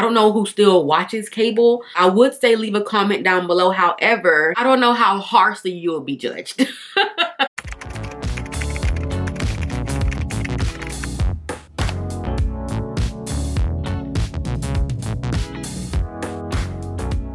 I don't know who still watches cable. I would say leave a comment down below. However, I don't know how harshly you will be judged.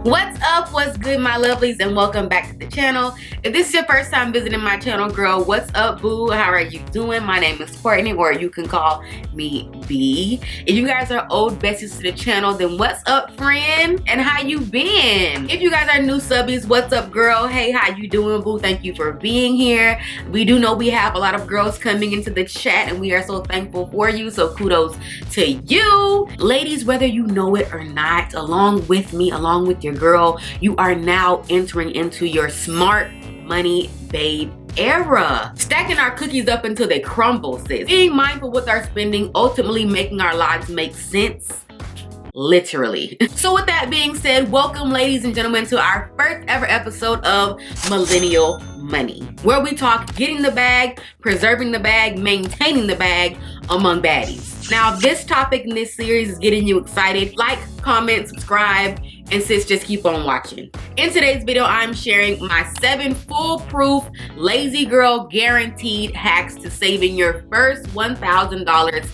What's up, what's good, my lovelies, and welcome back to the channel. If this is your first time visiting my channel, girl, what's up, boo? How are you doing? My name is Courtney, or you can call me B. If you guys are old besties to the channel, then what's up, friend? And how you been? If you guys are new subbies, what's up, girl? Hey, how you doing, boo? Thank you for being here. We do know we have a lot of girls coming into the chat, and we are so thankful for you, so kudos to you. Ladies, whether you know it or not, along with me, along with your girl, you are now entering into your smart money babe era. Stacking our cookies up until they crumble, sis. Being mindful with our spending, ultimately making our lives make sense. Literally. So with that being said, welcome, ladies and gentlemen, to our first ever episode of Millennial Money, where we talk getting the bag, preserving the bag, maintaining the bag among baddies. Now, this topic in this series is getting you excited. Like, comment, subscribe, and sis, just keep on watching. In today's video, I'm sharing my 7 foolproof, lazy girl guaranteed hacks to saving your first $1,000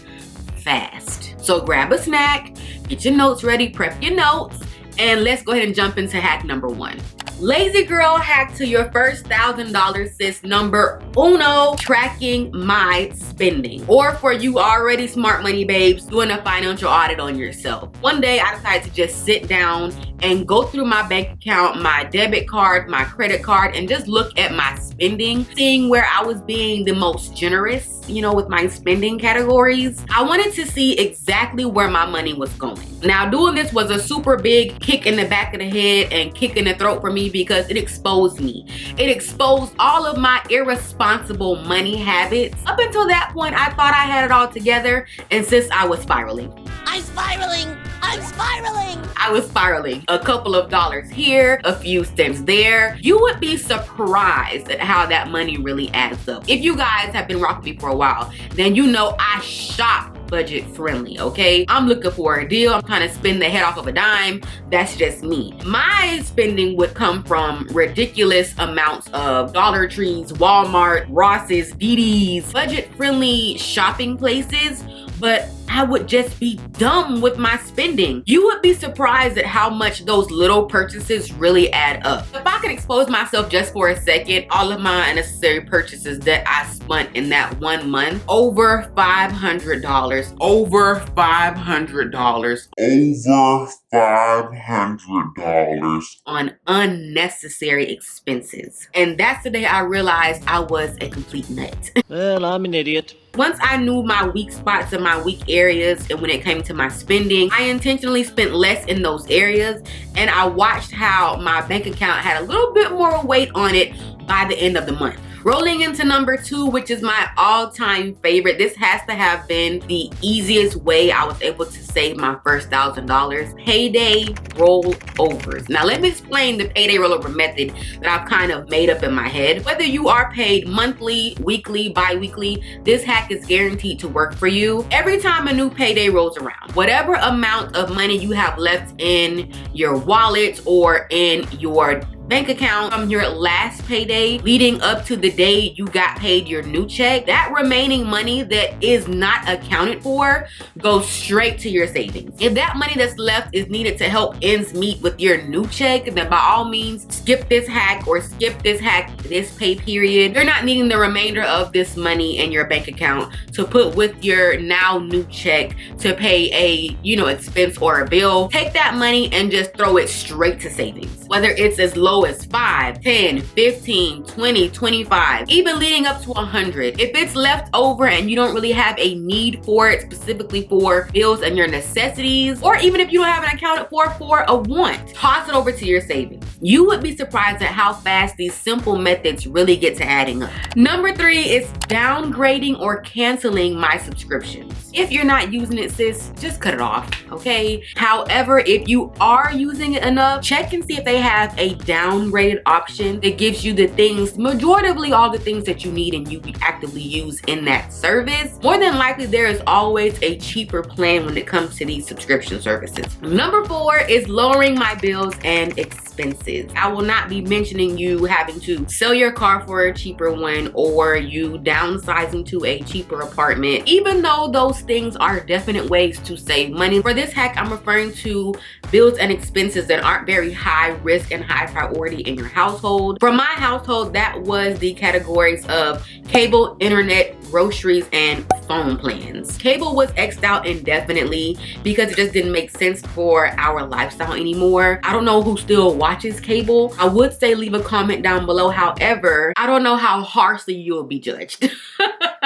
fast. So grab a snack, get your notes ready, prep your notes, and let's go ahead and jump into hack number 1. Lazy girl hack to your first $1,000, sis. Number uno, tracking my spending. Or for you already smart money babes, doing a financial audit on yourself. One day I decided to just sit down and go through my bank account, my debit card, my credit card, and just look at my spending, seeing where I was being the most generous, you know, with my spending categories. I wanted to see exactly where my money was going. Now, doing this was a super big kick in the back of the head and kick in the throat for me because it exposed me. It exposed all of my irresponsible money habits. Up until that point, I thought I had it all together, and sis, I was spiraling. I'm spiraling! I'm spiraling! I was spiraling. A couple of dollars here, a few cents there. You would be surprised at how that money really adds up. If you guys have been rocking me for a while, then you know I shop budget friendly, okay? I'm looking for a deal. I'm trying to spend the head off of a dime. That's just me. My spending would come from ridiculous amounts of Dollar Trees, Walmart, Ross's, DD's, budget friendly shopping places, but I would just be dumb with my spending. You would be surprised at how much those little purchases really add up. If I can expose myself just for a second, all of my unnecessary purchases that I spent in that 1 month, over $500. Over $500. Over $500 on unnecessary expenses. And that's the day I realized I was a complete nut. Well, I'm an idiot. Once I knew my weak spots and my weak areas, and when it came to my spending, I intentionally spent less in those areas, and I watched how my bank account had a little bit more weight on it by the end of the month. Rolling into number 2, which is my all-time favorite. This has to have been the easiest way I was able to save my first $1,000. Payday rollovers. Now let me explain the payday rollover method that I've kind of made up in my head. Whether you are paid monthly, weekly, bi-weekly, this hack is guaranteed to work for you. Every time a new payday rolls around, whatever amount of money you have left in your wallet or in your bank account from your last payday leading up to the day you got paid your new check, that remaining money that is not accounted for goes straight to your savings. If that money that's left is needed to help ends meet with your new check, then by all means skip this hack or skip this hack this pay period. You're not needing the remainder of this money in your bank account to put with your now new check to pay a, you know, expense or a bill. Take that money and just throw it straight to savings. Whether it's as low as 5, 10, 15, 20, 25, even leading up to 100. If it's left over and you don't really have a need for it specifically for bills and your necessities, or even if you don't have it accounted for a want, toss it over to your savings. You would be surprised at how fast these simple methods really get to adding up. Number 3 is downgrading or canceling my subscriptions. If you're not using it, sis, just cut it off, okay? However, if you are using it enough, check and see if they have a down downrated option that gives you the things, majoritively all the things that you need and you actively use in that service, more than likely there is always a cheaper plan when it comes to these subscription services. Number 4 is lowering my bills and expenses. I will not be mentioning you having to sell your car for a cheaper one or you downsizing to a cheaper apartment, even though those things are definite ways to save money. For this hack, I'm referring to bills and expenses that aren't very high risk and high priority in your household. For my household, that was the categories of cable, internet, groceries, and phone plans. Cable was X'd out indefinitely because it just didn't make sense for our lifestyle anymore. I don't know who still watches cable. I would say leave a comment down below. However, I don't know how harshly you'll be judged.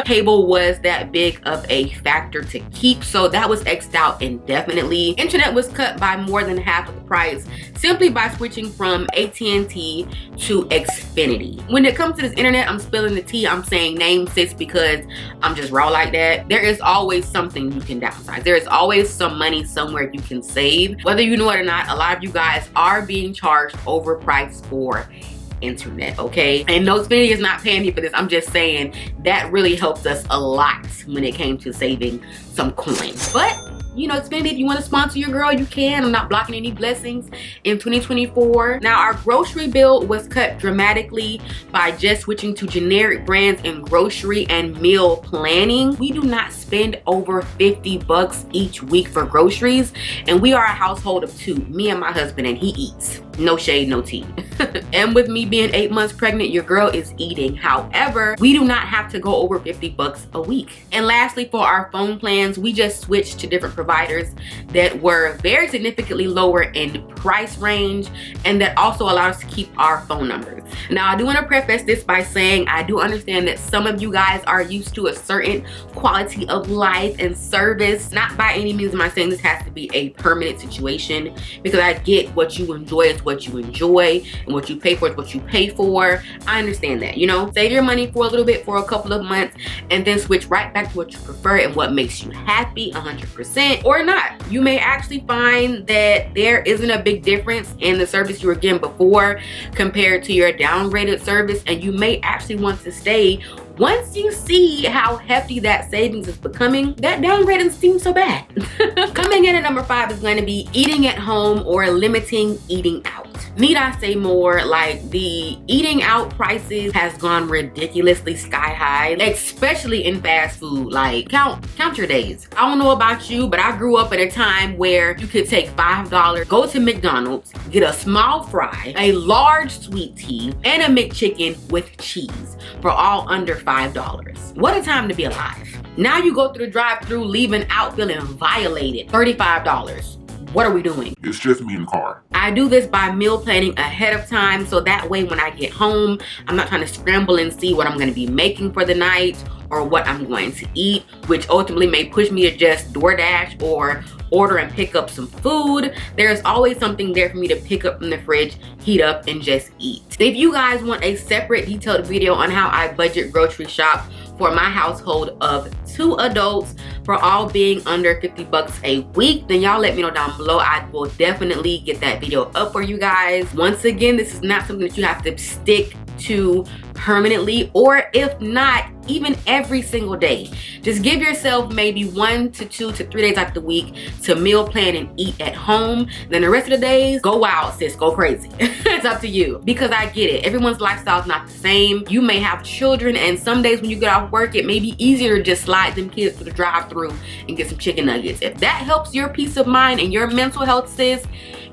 Cable was that big of a factor to keep, so that was X'd out indefinitely. Internet was cut by more than half of the price simply by switching from AT&T to Xfinity. When it comes to this internet, I'm spilling the tea. I'm saying name sis because I'm just raw like that. There is always something you can downsize. There is always some money somewhere you can save. Whether you know it or not, a lot of you guys are being charged overpriced for internet, okay? And no, Xfinity is not paying me for this. I'm just saying that really helped us a lot when it came to saving some coins. But you know, Xfinity, if you want to sponsor your girl, you can. I'm not blocking any blessings in 2024. Now, our grocery bill was cut dramatically by just switching to generic brands in grocery and meal planning. We do not spend over 50 bucks each week for groceries, and we are a household of 2, me and my husband, and he eats. No shade, no tea. And with me being 8 months pregnant, your girl is eating. However, we do not have to go over 50 bucks a week. And lastly, for our phone plans, we just switched to different providers that were very significantly lower in price range and that also allowed us to keep our phone numbers. Now, I do want to preface this by saying I do understand that some of you guys are used to a certain quality of life and service. Not by any means am I saying this has to be a permanent situation, because I get what you enjoy is what you enjoy and what you pay for is what you pay for. I understand that, you know, save your money for a little bit for a couple of months and then switch right back to what you prefer and what makes you happy 100%, or not. You may actually find that there isn't a big difference in the service you were getting before compared to your downrated service, and you may actually want to stay. Once you see how hefty that savings is becoming, that downgrading seems so bad. Coming in at number 5 is going to be eating at home or limiting eating out. Need I say more? Like, the eating out prices has gone ridiculously sky high, especially in fast food. Like, count your days. I don't know about you, but I grew up at a time where you could take $5, go to McDonald's, get a small fry, a large sweet tea, and a McChicken with cheese for all under $5. What a time to be alive. Now you go through the drive-thru leaving out feeling violated. $35. What are we doing? It's just me in the car. I do this by meal planning ahead of time, so that way when I get home, I'm not trying to scramble and see what I'm going to be making for the night or what I'm going to eat, which ultimately may push me to just DoorDash or order and pick up some food. There's always something there for me to pick up from the fridge, heat up, and just eat. If you guys want a separate detailed video on how I budget grocery shop for my household of 2 adults for all being under 50 bucks a week, then y'all let me know down below. I will definitely get that video up for you guys. Once again, this is not something that you have to stick to permanently, or if not, even every single day. Just give yourself maybe 1 to 2 to 3 days out the week to meal plan and eat at home. Then the rest of the days, go wild, sis, go crazy. It's up to you, because I get it. Everyone's lifestyle is not the same. You may have children, and some days when you get off work, it may be easier to just slide them kids through the drive-thru and get some chicken nuggets. If that helps your peace of mind and your mental health, sis,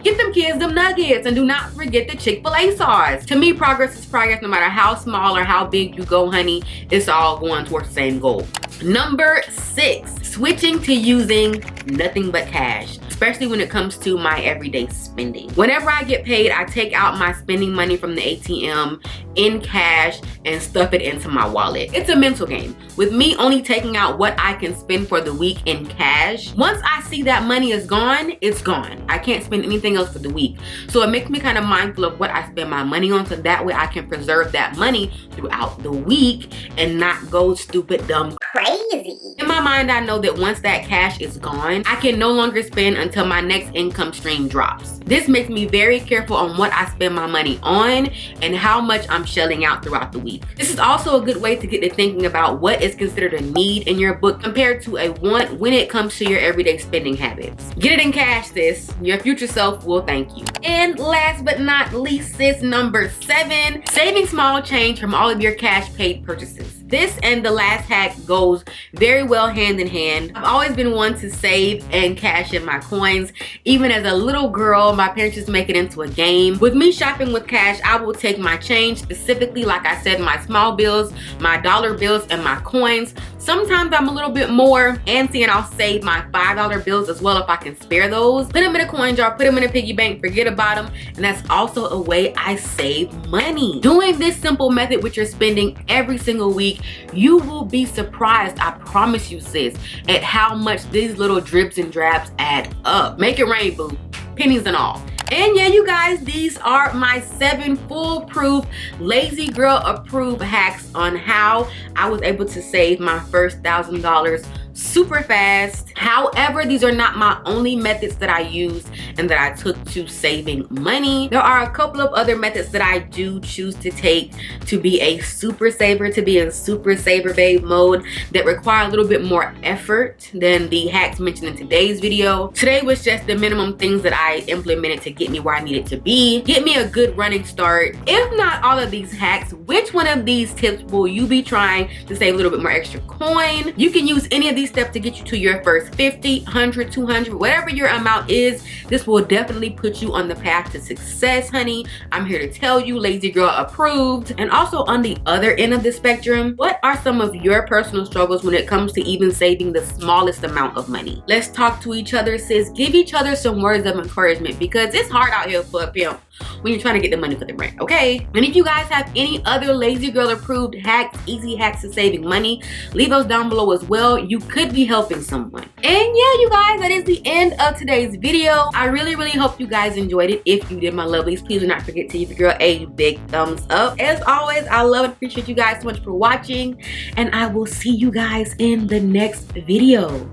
get them kids them nuggets, and do not forget the Chick-fil-A sauce. To me, progress is progress, no matter how small or how big you go, honey. It's all going towards the same goal. Number 6, switching to using nothing but cash, especially when it comes to my everyday spending. Whenever I get paid, I take out my spending money from the ATM in cash and stuff it into my wallet. It's a mental game. With me only taking out what I can spend for the week in cash, once I see that money is gone, it's gone. I can't spend anything else for the week. So it makes me kind of mindful of what I spend my money on, so that way I can preserve that money throughout the week and not go stupid dumb crazy. In my mind, I know that once that cash is gone, I can no longer spend until my next income stream drops. This makes me very careful on what I spend my money on and how much I'm shelling out throughout the week. This is also a good way to get to thinking about what is considered a need in your book compared to a want when it comes to your everyday spending habits. Get it in cash, sis. Your future self will thank you. And last but not least, sis, number 7, saving small change from all of your cash paid purchases. This and the last hack goes very well hand in hand. I've always been one to save and cash in my coins. Even as a little girl, my parents just make it into a game. With me shopping with cash, I will take my change, specifically, like I said, my small bills, my dollar bills, and my coins. Sometimes I'm a little bit more antsy and I'll save my $5 bills as well if I can spare those. Put them in a coin jar, put them in a piggy bank, forget about them. And that's also a way I save money. Doing this simple method with your spending every single week, you will be surprised, I promise you, sis, at how much these little drips and drabs add up. Make it rain, boo. Pennies and all. And yeah, you guys, these are my 7 foolproof, lazy girl approved hacks on how I was able to save my first $1,000 super fast. However, these are not my only methods that I used and that I took to saving money. There are a couple of other methods that I do choose to take to be a super saver, to be in super saver babe mode, that require a little bit more effort than the hacks mentioned in today's video. Today was just the minimum things that I implemented to get me where I needed to be, get me a good running start. If not all of these hacks, which one of these tips will you be trying to save a little bit more extra coin? You can use any of these steps to get you to your first 50, 100, 200, whatever your amount is. This will definitely put you on the path to success, honey. I'm here to tell you, lazy girl approved. And also, on the other end of the spectrum, what are some of your personal struggles when it comes to even saving the smallest amount of money? Let's talk to each other, sis. Give each other some words of encouragement, because it's hard out here for a pimp when you're trying to get the money for the rent, okay? And if you guys have any other lazy girl approved hacks, easy hacks to saving money, leave those down below as well. You could be helping someone. And yeah, you guys, that is the end of today's video. I really hope you guys enjoyed it. If you did, my lovelies, please do not forget to give your girl a big thumbs up. As always, I love and appreciate you guys so much for watching, and I will see you guys in the next video.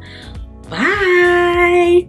Bye.